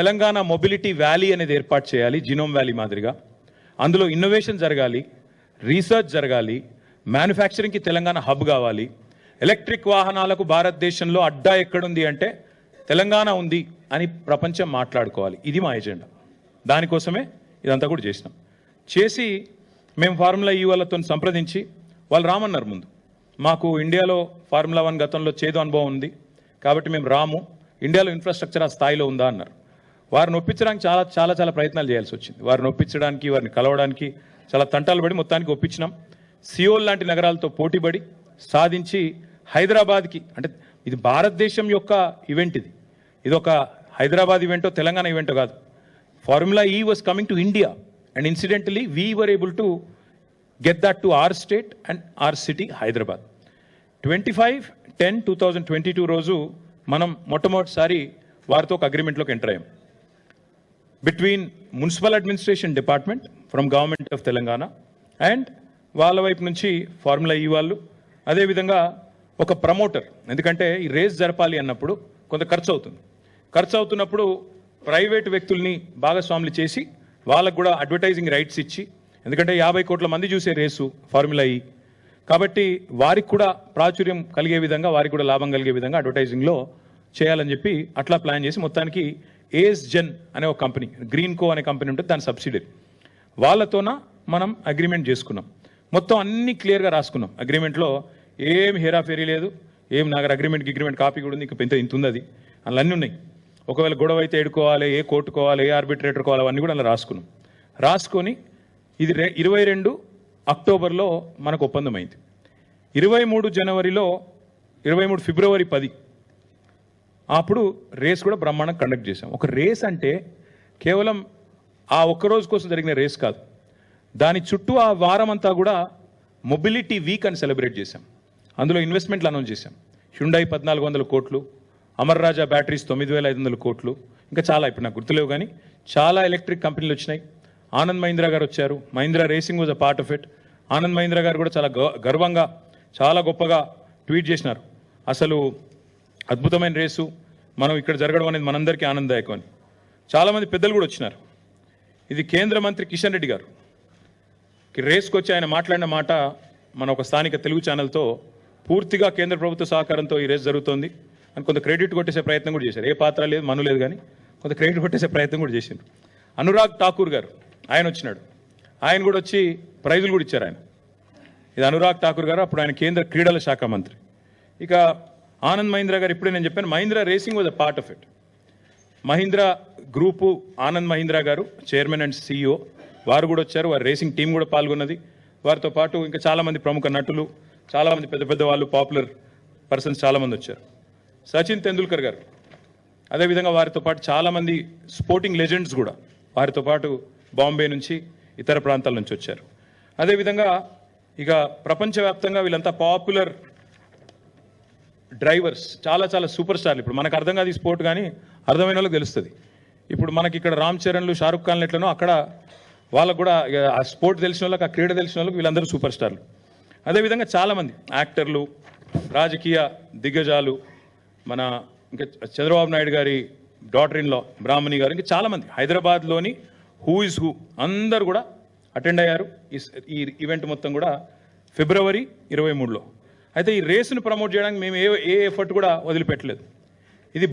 Telangana mobility valley అనేది ఏర్పాటు చేయాలి, జీనోమ్ వ్యాలీ మాదిరిగా. అందులో ఇన్నోవేషన్ జరగాలి, రీసెర్చ్ జరగాలి, మ్యానుఫ్యాక్చరింగ్కి తెలంగాణ హబ్ కావాలి. ఎలక్ట్రిక్ వాహనాలకు భారతదేశంలో అడ్డా ఎక్కడుంది అంటే తెలంగాణ ఉంది అని ప్రపంచం మాట్లాడుకోవాలి. ఇది మా ఎజెండా. దానికోసమే ఇదంతా కూడా చేసినాం. చేసి మేము ఫార్ములా ఈ వాళ్ళతో సంప్రదించి వాళ్ళు రామన్నారు. ముందు మాకు ఇండియాలో ఫార్ములా 1 గతంలో చేదు అనుభవం ఉంది కాబట్టి మేము రాము, ఇండియాలో ఇన్ఫ్రాస్ట్రక్చర్ ఆ స్థాయిలో ఉందా అన్నారు. వారిని ఒప్పించడానికి చాలా ప్రయత్నాలు చేయాల్సి వచ్చింది. వారిని ఒప్పించడానికి, వారిని కలవడానికి చాలా తంటాలు పడి మొత్తానికి ఒప్పించినాం. సియోల్ లాంటి నగరాలతో పోటీపడి సాధించి హైదరాబాద్కి, అంటే ఇది భారతదేశం యొక్క ఈవెంట్, ఇది ఒక హైదరాబాద్ ఈవెంటో తెలంగాణ ఈవెంటో కాదు. ఫార్ములా ఈ was coming to India and incidentally we were able to get that to our state and our city, Hyderabad. 25/10/2022 రోజు మనం మొట్టమొదటిసారి వారితో ఒక అగ్రిమెంట్లోకి ఎంటర్ అయ్యాం. Between municipal administration department from government of Telangana and వాళ్ళ వైపు నుంచి ఫార్ములా ఈ వాళ్ళు, అదేవిధంగా ఒక ప్రమోటర్. ఎందుకంటే ఈ రేస్ జరపాలి అన్నప్పుడు కొంత ఖర్చు అవుతుంది. ఖర్చు అవుతున్నప్పుడు ప్రైవేటు వ్యక్తుల్ని భాగస్వాములు చేసి వాళ్ళకు కూడా అడ్వర్టైజింగ్ రైట్స్ ఇచ్చి, ఎందుకంటే 50 కోట్ల మంది చూసే రేసు ఫార్ములా ఈ, కాబట్టి వారికి కూడా ప్రాచుర్యం కలిగే విధంగా, వారికి కూడా లాభం కలిగే విధంగా అడ్వర్టైజింగ్లో చేయాలని చెప్పి అట్లా ప్లాన్ చేసి మొత్తానికి ఏఎస్ జెన్ అనే ఒక కంపెనీ, గ్రీన్ కో అనే కంపెనీ ఉంటుంది, దాని సబ్సిడరీ, వాళ్ళతోన మనం అగ్రిమెంట్ చేసుకున్నాం. మొత్తం అన్ని క్లియర్గా రాసుకున్నాం. అగ్రిమెంట్లో ఏం హేరాఫేరీ లేదు, ఏం నాకు అగ్రిమెంట్ కాపీ కూడా ఉంది, ఇంకా ఇంత ఉంది, అది అందులో అన్నీ ఉన్నాయి. ఒకవేళ గొడవ అయితే ఎడుకోవాలి, ఏ కోర్టుకోవాలి, ఏ ఆర్బిట్రేటర్ కోవాలి, అవన్నీ కూడా అలా రాసుకున్నాం. రాసుకొని ఇది 22 అక్టోబర్లో మనకు ఒప్పందం అయింది. 23 జనవరిలో 23 ఫిబ్రవరి 10 అప్పుడు రేస్ కూడా బ్రహ్మాండంగా కండక్ట్ చేశాం. ఒక రేస్ అంటే కేవలం ఆ ఒక్కరోజు కోసం జరిగిన రేస్ కాదు, దాని చుట్టూ ఆ వారం అంతా కూడా మొబిలిటీ వీక్ అని సెలబ్రేట్ చేశాం. అందులో ఇన్వెస్ట్మెంట్లు అనౌన్స్ చేశాం. హ్యుండాయ్ 1400 కోట్లు, అమర్ రాజా బ్యాటరీస్ 9500 కోట్లు, ఇంకా చాలా ఇప్పుడు నాకు గుర్తులేవు కానీ చాలా ఎలక్ట్రిక్ కంపెనీలు వచ్చినాయి. ఆనంద్ మహీంద్రా గారు వచ్చారు. Mahindra racing was a part of it. Anand Mahindra గారు కూడా చాలా గర్వంగా, చాలా గొప్పగా ట్వీట్ చేసినారు, అసలు అద్భుతమైన రేసు మనం ఇక్కడ జరగడం అనేది మనందరికీ ఆనందదాయకం అని. చాలామంది పెద్దలు కూడా వచ్చినారు. ఇది కేంద్ర మంత్రి కిషన్ రెడ్డి గారు రేస్కి వచ్చి ఆయన మాట్లాడిన మాట మన ఒక స్థానిక తెలుగు ఛానల్తో పూర్తిగా కేంద్ర ప్రభుత్వ సహకారంతో ఈ రేస్ జరుగుతోంది అని కొంత క్రెడిట్ కొట్టేసే ప్రయత్నం కూడా చేశారు. ఏ పాత్ర లేదు, మను లేదు, కానీ కొంత క్రెడిట్ కొట్టేసే ప్రయత్నం కూడా చేశారు. అనురాగ్ ఠాకూర్ గారు ఆయన వచ్చినాడు. ఆయన కూడా వచ్చి ప్రైజులు కూడా ఇచ్చారు. ఆయన ఇది అనురాగ్ ఠాకూర్ గారు, అప్పుడు ఆయన కేంద్ర క్రీడల శాఖ మంత్రి. ఇక ఆనంద్ మహీంద్రా గారు, ఇప్పుడే నేను చెప్పాను, Mahindra racing was a part of it. Mahindra group Anand Mahindra గారు చైర్మన్ అండ్ సిఇఓ, వారు కూడా వచ్చారు. వారి రేసింగ్ టీం కూడా పాల్గొన్నది. వారితో పాటు ఇంకా చాలామంది ప్రముఖ నటులు, చాలామంది పెద్ద వాళ్ళు, పాపులర్ పర్సన్స్ చాలామంది వచ్చారు. సచిన్ తెండూల్కర్ గారు, అదేవిధంగా వారితో పాటు చాలామంది స్పోర్టింగ్ లెజెండ్స్ కూడా వారితో పాటు బాంబే నుంచి, ఇతర ప్రాంతాల నుంచి వచ్చారు. అదేవిధంగా ఇక ప్రపంచవ్యాప్తంగా వీళ్ళంతా పాపులర్ డ్రైవర్స్, చాలా సూపర్ స్టార్లు. ఇప్పుడు మనకు అర్థం కాదు ఈ స్పోర్ట్, కానీ అర్థమైన వాళ్ళకి తెలుస్తుంది. ఇప్పుడు మనకి ఇక్కడ రామ్ చరణ్లు, షారుఖ్ ఖాన్లు ఎట్లనో అక్కడ వాళ్ళకు కూడా ఆ స్పోర్ట్ తెలిసిన వాళ్ళకి, ఆ క్రీడ తెలిసిన వాళ్ళకి వీళ్ళందరూ సూపర్ స్టార్లు. అదేవిధంగా చాలామంది యాక్టర్లు, రాజకీయ దిగ్గజాలు, మన ఇంకా చంద్రబాబు నాయుడు గారి డాటర్ ఇన్ లా బ్రాహ్మణి గారు, ఇంకా చాలామంది హైదరాబాద్లోని హూ ఇస్ హూ అందరూ కూడా అటెండ్ అయ్యారు ఈ ఈవెంట్ మొత్తం కూడా ఫిబ్రవరి 23లో. అయితే ఈ రేసును ప్రమోట్ చేయడానికి మేము ఏ ఎఫర్ట్ కూడా వదిలిపెట్టలేదు. ఇది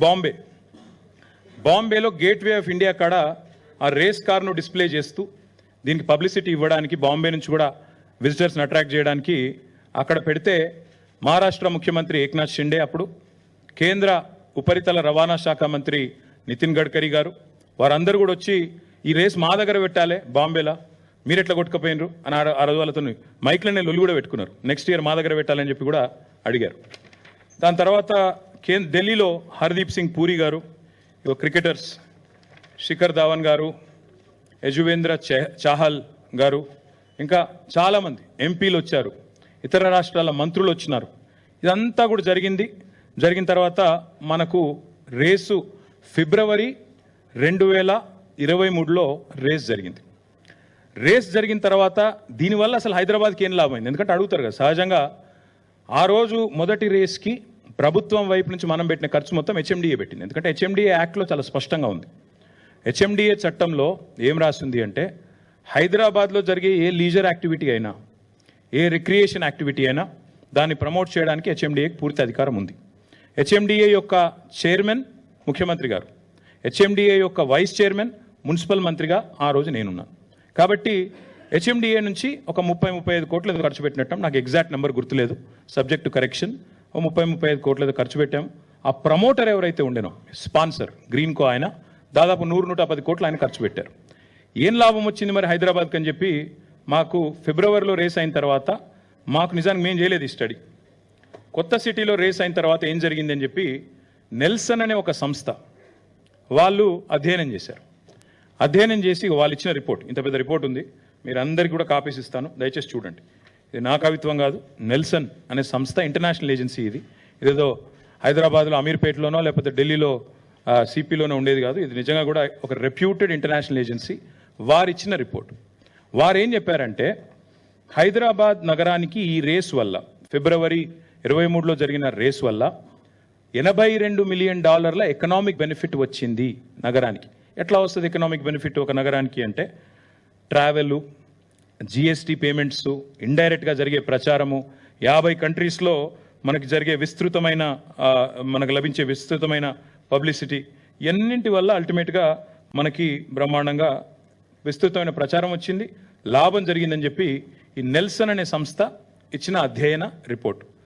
బాంబేలో గేట్వే ఆఫ్ ఇండియా కాడ ఆ రేస్ కార్ను డిస్ప్లే చేస్తూ దీనికి పబ్లిసిటీ ఇవ్వడానికి, బాంబే నుంచి కూడా విజిటర్స్ని అట్రాక్ట్ చేయడానికి అక్కడ పెడితే మహారాష్ట్ర ముఖ్యమంత్రి ఏక్నాథ్ షిండే, అప్పుడు కేంద్ర ఉపరితల రవాణా శాఖ మంత్రి నితిన్ గడ్కరీ గారు, వారందరూ కూడా వచ్చి ఈ రేస్ మా దగ్గర పెట్టాలి బాంబేలా, మీరు ఎట్లా కొట్టుకుపోయినరు అని ఆ రోజు వాళ్ళతో మైక్లనే లొల్లి కూడా పెట్టుకున్నారు. నెక్స్ట్ ఇయర్ మా దగ్గర పెట్టాలని చెప్పి కూడా అడిగారు. దాని తర్వాత ఢిల్లీలో హర్దీప్ సింగ్ పూరి గారు, క్రికెటర్స్ శిఖర్ ధావన్ గారు, యజువేంద్ర చాహల్ గారు, ఇంకా చాలామంది ఎంపీలు వచ్చారు, ఇతర రాష్ట్రాల మంత్రులు వచ్చినారు. ఇదంతా కూడా జరిగిన తర్వాత మనకు రేసు ఫిబ్రవరి 2023లో రేస్ జరిగింది. రేస్ జరిగిన తర్వాత దీనివల్ల అసలు హైదరాబాద్కి ఏం లాభమైంది? ఎందుకంటే అడుగుతారు కదా సహజంగా. ఆ రోజు మొదటి రేస్కి ప్రభుత్వం వైపు నుంచి మనం పెట్టిన ఖర్చు మొత్తం హెచ్ఎండిఏ పెట్టింది. ఎందుకంటే హెచ్ఎండిఏ యాక్ట్లో చాలా స్పష్టంగా ఉంది, హెచ్ఎండిఏ చట్టంలో ఏం రాసింది అంటే హైదరాబాద్లో జరిగే ఏ లీజర్ యాక్టివిటీ అయినా, ఏ రిక్రియేషన్ యాక్టివిటీ అయినా దాన్ని ప్రమోట్ చేయడానికి హెచ్ఎండిఏకి పూర్తి అధికారం ఉంది. హెచ్ఎండిఏ యొక్క చైర్మన్ ముఖ్యమంత్రి గారు, హెచ్ఎండిఏ యొక్క వైస్ చైర్మన్ మున్సిపల్ మంత్రిగా ఆ రోజు నేనున్నాను. కాబట్టి హెచ్ఎండిఏ నుంచి ఒక 30-35 కోట్లు ఏదో ఖర్చు పెట్టినట్టు, నాకు ఎగ్జాక్ట్ నెంబర్ గుర్తులేదు, సబ్జెక్ట్ టు కరెక్షన్. 30-35 కోట్లు ఏదో ఖర్చు పెట్టాం. ఆ ప్రమోటర్ ఎవరైతే ఉండేనో, స్పాన్సర్ గ్రీన్కో, ఆయన దాదాపు 100-110 కోట్లు ఆయన ఖర్చు పెట్టారు. ఏం లాభం వచ్చింది మరి హైదరాబాద్కి అని చెప్పి మాకు ఫిబ్రవరిలో రేస్ అయిన తర్వాత, మాకు నిజానికి మేము చేయలేదు ఈ స్టడీ, కొత్త సిటీలో రేస్ అయిన తర్వాత ఏం జరిగిందని చెప్పి నెల్సన్ అనే ఒక సంస్థ వాళ్ళు అధ్యయనం చేశారు. అధ్యయనం చేసి వాళ్ళు ఇచ్చిన రిపోర్ట్, ఇంత పెద్ద రిపోర్ట్ ఉంది, మీరు అందరికీ కూడా కాపీస్ ఇస్తాను, దయచేసి చూడండి. ఇది నా కవిత్వం కాదు, నెల్సన్ అనే సంస్థ ఇంటర్నేషనల్ ఏజెన్సీ ఇది. ఇదేదో హైదరాబాద్లో అమీర్పేటలోనో లేకపోతే ఢిల్లీలో సిపిలోనో ఉండేది కాదు, ఇది నిజంగా కూడా ఒక రెప్యూటెడ్ ఇంటర్నేషనల్ ఏజెన్సీ. వారు ఇచ్చిన రిపోర్ట్, వారు ఏం చెప్పారంటే హైదరాబాద్ నగరానికి ఈ రేస్ వల్ల, ఫిబ్రవరి 23లో జరిగిన రేస్ వల్ల $82 మిలియన్ ఎకనామిక్ బెనిఫిట్ వచ్చింది నగరానికి. ఎట్లా వస్తుంది ఎకనామిక్ బెనిఫిట్ ఒక నగరానికి అంటే, ట్రావెల్, జిఎస్టీ పేమెంట్స్, ఇండైరెక్ట్గా జరిగే ప్రచారము, 50 కంట్రీస్లో మనకి జరిగే విస్తృతమైన మనకు లభించే విస్తృతమైన పబ్లిసిటీ, ఎన్నింటి వల్ల అల్టిమేట్గా మనకి బ్రహ్మాండంగా విస్తృతమైన ప్రచారం వచ్చింది, లాభం జరిగిందని చెప్పి ఈ నెల్సన్ అనే సంస్థ ఇచ్చిన అధ్యయన రిపోర్ట్.